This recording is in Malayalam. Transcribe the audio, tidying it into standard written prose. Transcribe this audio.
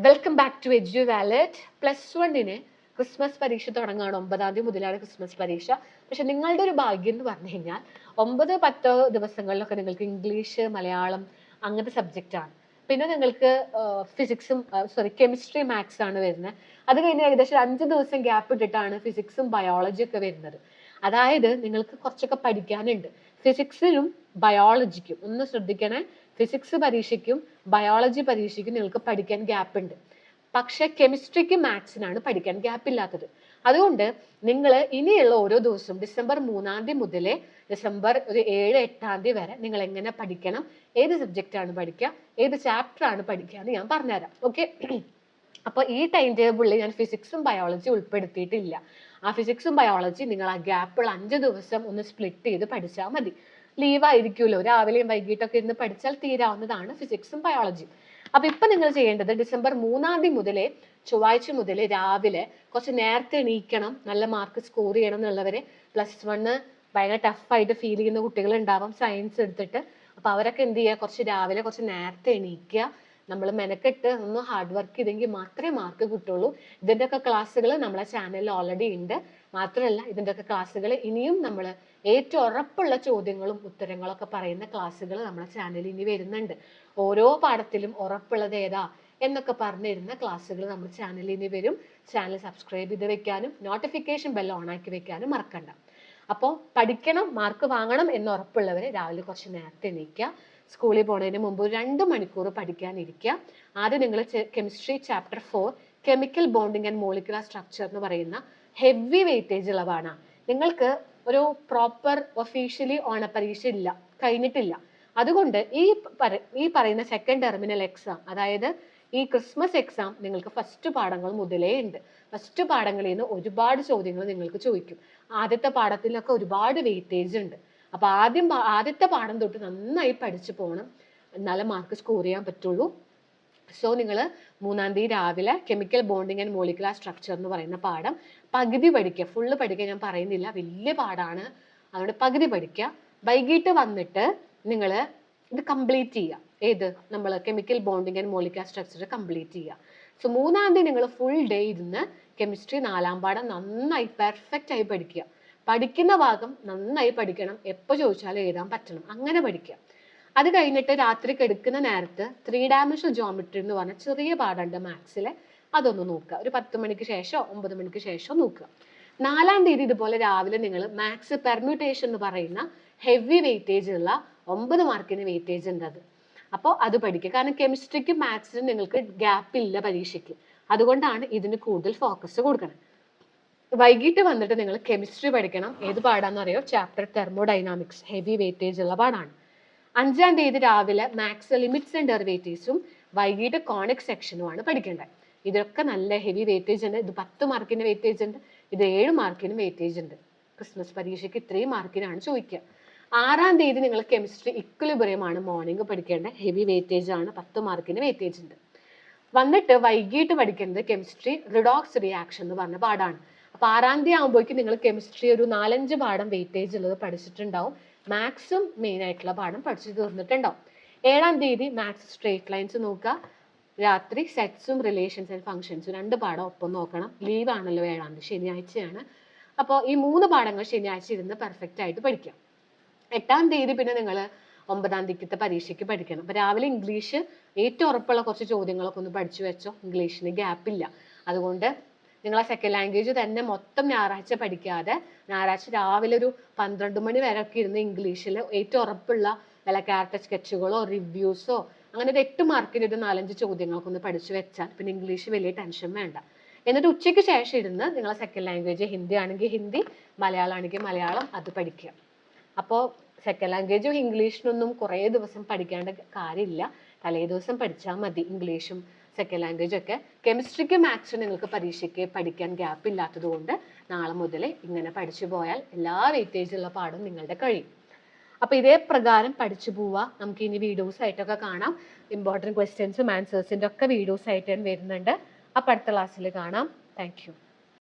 Welcome back to edu wallet. +1 Christmas പരീക്ഷ തുടങ്ങുകയാണ്. 9-ാം തീയതി മുതലാണ് ക്രിസ്മസ് പരീക്ഷ. പക്ഷെ നിങ്ങളുടെ ഒരു ഭാഗ്യം എന്ന് പറഞ്ഞു കഴിഞ്ഞാൽ 9-10 ദിവസങ്ങളിലൊക്കെ നിങ്ങൾക്ക് ഇംഗ്ലീഷ്, മലയാളം അങ്ങനത്തെ സബ്ജക്റ്റാണ്. പിന്നെ നിങ്ങൾക്ക് ഫിസിക്സും കെമിസ്ട്രി, മാത്സ് ആണ് വരുന്നത്. അത് കഴിഞ്ഞ് ഏകദേശം 5 ദിവസം ഗ്യാപ്പ് ഇട്ടിട്ടാണ് ഫിസിക്സും ബയോളജി ഒക്കെ വരുന്നത്. അതായത് നിങ്ങൾക്ക് കുറച്ചൊക്കെ പഠിക്കാനുണ്ട്. ഫിസിക്സിലും ബയോളജിക്കും ഒന്ന് ശ്രദ്ധിക്കണേ. ഫിസിക്സ് പരീക്ഷയ്ക്കും ബയോളജി പരീക്ഷയ്ക്കും നിങ്ങൾക്ക് പഠിക്കാൻ ഗ്യാപ്പ് ഉണ്ട്. പക്ഷെ കെമിസ്ട്രിക്കും മാത്സിനാണ് പഠിക്കാൻ ഗ്യാപ്പ് ഇല്ലാത്തത്. അതുകൊണ്ട് നിങ്ങൾ ഇനിയുള്ള ഓരോ ദിവസവും ഡിസംബർ 3-ാം തീയതി മുതൽ ഡിസംബർ 7-8-ാം തീയതി വരെ നിങ്ങൾ എങ്ങനെ പഠിക്കണം, ഏത് സബ്ജക്റ്റ് ആണ് പഠിക്കുക, ഏത് ചാപ്റ്റർ ആണ് പഠിക്കുക എന്ന് ഞാൻ പറഞ്ഞുതരാം. ഓക്കെ, അപ്പോൾ ഈ ടൈം ടേബിളിൽ ഞാൻ ഫിസിക്സും ബയോളജി ഉൾപ്പെടുത്തിയിട്ടില്ല. ആ ഫിസിക്സും ബയോളജി നിങ്ങൾ ആ ഗ്യാപ്പുള്ള 5 ദിവസം ഒന്ന് സ്പ്ലിറ്റ് ചെയ്ത് പഠിച്ചാൽ മതി. ലീവ് ആയിരിക്കുമല്ലോ, രാവിലെയും വൈകിട്ടൊക്കെ ഇരുന്ന് പഠിച്ചാൽ തീരാവുന്നതാണ് ഫിസിക്സും ബയോളജിയും. അപ്പൊ ഇപ്പൊ നിങ്ങൾ ചെയ്യേണ്ടത് ഡിസംബർ 3-ാം തീയതി മുതലേ ചൊവ്വാഴ്ച മുതൽ രാവിലെ കുറച്ച് നേരത്തെ എണീക്കണം. നല്ല മാർക്ക് സ്കോർ ചെയ്യണം എന്നുള്ളവരെ, +1 ഭയങ്കര ടഫായിട്ട് ഫീൽ ചെയ്യുന്ന കുട്ടികൾ ഉണ്ടാവാം സയൻസ് എടുത്തിട്ട്. അപ്പൊ അവരൊക്കെ എന്ത് ചെയ്യുക, കുറച്ച് രാവിലെ കുറച്ച് നേരത്തെ എണീക്കുക. നമ്മൾ മെനക്കെട്ട് ഒന്ന് ഹാർഡ് വർക്ക് ചെയ്തെങ്കിൽ മാത്രമേ മാർക്ക് കിട്ടുള്ളൂ. ഇതിൻ്റെ ഒക്കെ ക്ലാസ്സുകൾ നമ്മളെ ചാനലിൽ ഓൾറെഡി ഉണ്ട്. മാത്രമല്ല ഇതിൻ്റെ ഒക്കെ ക്ലാസ്സുകൾ ഇനിയും നമ്മൾ ഏറ്റവും ഉറപ്പുള്ള ചോദ്യങ്ങളും ഉത്തരങ്ങളൊക്കെ പറയുന്ന ക്ലാസ്സുകൾ നമ്മുടെ ചാനലിൽ ഇനി വരുന്നുണ്ട്. ഓരോ പാഠത്തിലും ഉറപ്പുള്ളത് ഏതാ എന്നൊക്കെ പറഞ്ഞിരുന്ന ക്ലാസ്സുകൾ നമ്മുടെ ചാനലിൽ ഇനി വരും. ചാനൽ സബ്സ്ക്രൈബ് ചെയ്ത് വെക്കാനും നോട്ടിഫിക്കേഷൻ ബെൽ ഓൺ ആക്കി വെക്കാനും മറക്കണ്ട. അപ്പോൾ പഠിക്കണം, മാർക്ക് വാങ്ങണം എന്ന് ഉറപ്പുള്ളവർ രാവിലെ കുറച്ച് നേരത്തെ എണീക്കുക. സ്കൂളിൽ പോകുന്നതിന് മുമ്പ് 2 മണിക്കൂർ പഠിക്കാനിരിക്കുക. ആദ്യം നിങ്ങൾ chemistry chapter 4 chemical bonding and molecular structure എന്ന് പറയുന്ന ഹെവി വെയിറ്റേജ് ഉള്ളതാണ്. നിങ്ങൾക്ക് ഒരു പ്രോപ്പർ ഒഫീഷ്യലി ഓണപരീക്ഷ ഇല്ല, കഴിഞ്ഞിട്ടില്ല. അതുകൊണ്ട് ഈ പറയുന്ന സെക്കൻഡ് ടെർമിനൽ എക്സാം, അതായത് ഈ ക്രിസ്മസ് എക്സാം നിങ്ങൾക്ക് ഫസ്റ്റ് പാഠങ്ങൾ മുതലേ ഉണ്ട്. ഫസ്റ്റ് പാഠങ്ങളിൽ നിന്ന് ഒരുപാട് ചോദ്യങ്ങൾ നിങ്ങൾക്ക് ചോദിക്കും. ആദ്യത്തെ പാഠത്തിലൊക്കെ ഒരുപാട് വെയിറ്റേജ് ഉണ്ട്. അപ്പൊ ആദ്യത്തെ പാഠം തൊട്ട് നന്നായി പഠിച്ചു പോകണം, എന്നാലേ മാർക്ക് സ്കോർ ചെയ്യാൻ പറ്റുള്ളൂ. സോ നിങ്ങൾ 3-ാം തീയതി രാവിലെ chemical bonding and molecular structure എന്ന് പറയുന്ന പാഠം പകുതി പഠിക്കുക. ഫുള്ള് പഠിക്കാൻ ഞാൻ പറയുന്നില്ല, വലിയ പാഠമാണ്. അതുകൊണ്ട് പകുതി പഠിക്കുക. വൈകിട്ട് വന്നിട്ട് നിങ്ങൾ ഇത് കംപ്ലീറ്റ് ചെയ്യുക. ഏത് നമ്മൾ chemical bonding and molecular structure complete ചെയ്യുക. സോ 3-ാം തീയതി നിങ്ങൾ ഫുൾ ഡേ ഇരുന്ന് കെമിസ്ട്രി 4-ാം പാഠം നന്നായി പെർഫെക്റ്റ് ആയി പഠിക്കുക. പഠിക്കുന്ന ഭാഗം നന്നായി പഠിക്കണം, എപ്പോൾ ചോദിച്ചാലും എഴുതാൻ പറ്റണം, അങ്ങനെ പഠിക്കുക. അത് കഴിഞ്ഞിട്ട് രാത്രി കിടക്കുന്ന നേരത്ത് 3 ഡയമെൻഷണൽ ജോമെട്രി എന്ന് പറഞ്ഞ ചെറിയ പാഠമുണ്ട് മാത്സിലെ, അതൊന്ന് നോക്കുക. ഒരു 10 മണിക്ക് ശേഷമോ 9 മണിക്ക് ശേഷമോ നോക്കുക. 4-ാം തീയതി ഇതുപോലെ രാവിലെ നിങ്ങൾ മാത്സ് പെർമ്യൂട്ടേഷൻ എന്ന് പറയുന്ന ഹെവി വെയിറ്റേജ് ഉള്ള 9 മാർക്കിന് വെയിറ്റേജ് ഉണ്ട് അത്. അപ്പോൾ അത് പഠിക്കുക. കാരണം കെമിസ്ട്രിക്കും മാത്സിനും നിങ്ങൾക്ക് ഗ്യാപ്പ് ഇല്ല പരീക്ഷയ്ക്ക്. അതുകൊണ്ടാണ് ഇതിന് കൂടുതൽ ഫോക്കസ് കൊടുക്കണം. വൈകിട്ട് വന്നിട്ട് നിങ്ങൾ കെമിസ്ട്രി പഠിക്കണം. ഏത് പാടാന്ന് അറിയോ? ചാപ്റ്റർ തെർമോഡൈനാമിക്സ്, ഹെവി വെയിറ്റേജ് ഉള്ള പാടാണ്. 5-ാം തീയതി രാവിലെ മാത്സ് ലിമിറ്റ്സ് ആൻഡ് ഡെറിവേറ്റീവ്സും വൈകിട്ട് കോണിക് സെക്ഷനുമാണ് പഠിക്കേണ്ടത്. ഇതൊക്കെ നല്ല ഹെവി വെയിറ്റേജ് ഉണ്ട്. ഇത് 10 മാർക്കിന് വെയിറ്റേജ് ഉണ്ട്, ഇത് 7 മാർക്കിന് വെയിറ്റേജ് ഉണ്ട്. ക്രിസ്മസ് പരീക്ഷയ്ക്ക് ഇത്രയും മാർക്കിനാണ് ചോദിക്കുക. 6-ാം തീയതി നിങ്ങൾ കെമിസ്ട്രി ഇക്വിലിബ്രിയം ആണ് മോർണിംഗ് പഠിക്കേണ്ടത്. ഹെവി വെയിറ്റേജ് ആണ്, 10 മാർക്കിന് വെയിറ്റേജ് ഉണ്ട്. വന്നിട്ട് വൈകിട്ട് പഠിക്കുന്നത് കെമിസ്ട്രി റിഡോക്സ് റിയാക്ഷൻ എന്ന് പറഞ്ഞ പാടാണ്. അപ്പൊ 6-ാം തീയതി ആകുമ്പോഴേക്കും നിങ്ങൾ കെമിസ്ട്രി ഒരു 4-5 പാഠം വെയിറ്റേജ് ഉള്ളത് പഠിച്ചിട്ടുണ്ടാവും. മാത്സും മെയിൻ ആയിട്ടുള്ള പാഠം പഠിച്ചു തീർന്നിട്ടുണ്ടാവും. 7-ാം തീയതി മാത്സ് സ്ട്രേറ്റ് ലൈൻസ് നോക്കുക. രാത്രി സെറ്റ്സും റിലേഷൻസ് ആൻഡ് ഫംഗ്ഷൻസും 2 പാഠം ഒപ്പം നോക്കണം. ലീവ് ആണല്ലോ 7-ാം തീയതി, ശനിയാഴ്ചയാണ്. അപ്പോൾ ഈ 3 പാഠങ്ങൾ ശനിയാഴ്ച ഇരുന്ന് പെർഫെക്റ്റ് ആയിട്ട് പഠിക്കാം. 8-ാം തീയതി പിന്നെ നിങ്ങൾ 9-ാം തീയതിക്കത്തെ പരീക്ഷയ്ക്ക് പഠിക്കണം. അപ്പൊ രാവിലെ ഇംഗ്ലീഷ് ഏറ്റവും ഉറപ്പുള്ള കുറച്ച് ചോദ്യങ്ങളൊക്കെ ഒന്ന് പഠിച്ചു വെച്ചോ. ഇംഗ്ലീഷിന് ഗ്യാപ്പില്ല. അതുകൊണ്ട് നിങ്ങൾ ആ സെക്കൻഡ് ലാംഗ്വേജ് തന്നെ മൊത്തം ഞായറാഴ്ച പഠിക്കാതെ ഞായറാഴ്ച രാവിലെ ഒരു 12 മണി വരെ ഒക്കെ ഇരുന്ന് ഇംഗ്ലീഷിൽ ഏറ്റവും ഉറപ്പുള്ള വല്ല ക്യാരക്ടർ സ്കെച്ചുകളോ റിവ്യൂസോ അങ്ങനെ ഒരു 8 മാർക്കിന് ഒരു 4-5 ചോദ്യങ്ങളൊക്കെ ഒന്ന് പഠിച്ചു വെച്ചാൽ പിന്നെ ഇംഗ്ലീഷ് വലിയ ടെൻഷൻ വേണ്ട. എന്നിട്ട് ഉച്ചയ്ക്ക് ശേഷം ഇരുന്ന് നിങ്ങളെ സെക്കൻഡ് ലാംഗ്വേജ് ഹിന്ദി ആണെങ്കിൽ ഹിന്ദി, മലയാളം ആണെങ്കിൽ മലയാളം അത് പഠിക്കുക. അപ്പോൾ സെക്കൻഡ് ലാംഗ്വേജും ഇംഗ്ലീഷിനൊന്നും കുറേ ദിവസം പഠിക്കേണ്ട കാര്യമില്ല. തലേ ദിവസം പഠിച്ചാൽ മതി ഇംഗ്ലീഷും സെക്കൻഡ് ലാംഗ്വേജ് ഒക്കെ. കെമിസ്ട്രിക്കും മാത്സും നിങ്ങൾക്ക് പരീക്ഷയ്ക്ക് പഠിക്കാൻ ഗ്യാപ്പ് ഇല്ലാത്തത് കൊണ്ട് നാളെ മുതൽ ഇങ്ങനെ പഠിച്ചു പോയാൽ എല്ലാ വെയിറ്റേജുള്ള പാഠം നിങ്ങളുടെ കഴിയും. അപ്പൊ ഇതേ പ്രകാരം പഠിച്ചു പോവുക. നമുക്ക് ഇനി വീഡിയോസ് ആയിട്ടൊക്കെ കാണാം. ഇമ്പോർട്ടൻറ്റ് ക്വസ്റ്റ്യൻസും ആൻസേഴ്സിൻ്റെ ഒക്കെ വീഡിയോസ് ആയിട്ട് വരുന്നുണ്ട്. അപ്പം അടുത്ത ക്ലാസ്സിൽ കാണാം. Thank you.